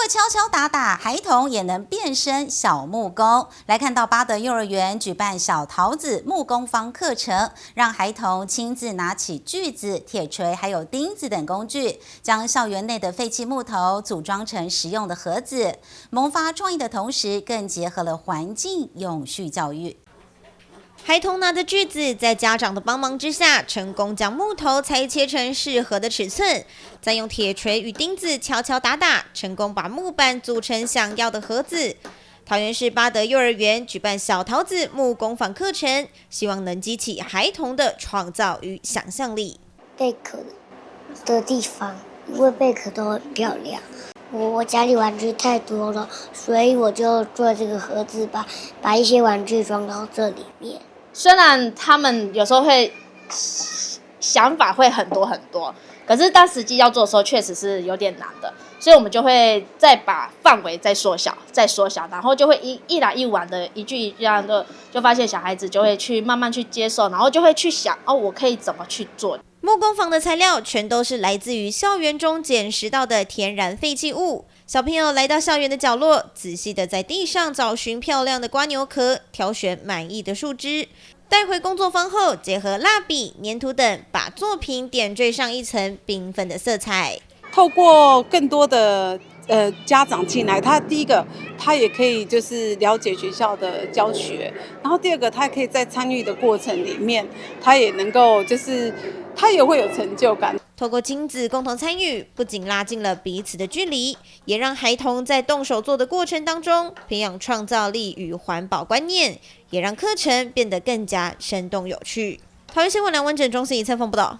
敲敲打打，孩童也能变身小木工。来看到八德幼儿园举办小桃子木工坊课程，让孩童亲自拿起锯子、铁锤还有钉子等工具，将校园内的废弃木头组装成实用的盒子。萌发创意的同时，更结合了环境永续教育。孩童拿着锯子，在家长的帮忙之下，成功将木头裁切成适合的尺寸，再用铁锤与钉子敲敲打打，成功把木板组成想要的盒子。桃园市八德幼儿园举办小桃子木工坊课程，希望能激起孩童的创造与想象力。贝壳的地方，因为贝壳都很漂亮。我家里玩具太多了，所以我就做这个盒子把一些玩具装到这里面。虽然他们有时候会想法会很多，可是当实际要做的时候，确实是有点难的，所以我们就会再把范围再缩小，然后就会一来一往的一句一样的，就发现小孩子就会去慢慢去接受，然后就会去想我可以怎么去做。木工坊的材料全都是来自于校园中捡拾到的天然废弃物。小朋友来到校园的角落，仔细的在地上找寻漂亮的蝸牛壳，挑选满意的树枝，带回工作坊后，结合蜡笔、粘土等，把作品点缀上一层缤纷的色彩。透过更多的家长进来，他第一个他也可以就是了解学校的教学，然后第二个他可以在参与的过程里面，他也能够就是他也会有成就感。透过亲子共同参与，不仅拉近了彼此的距离，也让孩童在动手做的过程当中培养创造力与环保观念，也让课程变得更加生动有趣。桃园新闻梁文整中心以采访报道。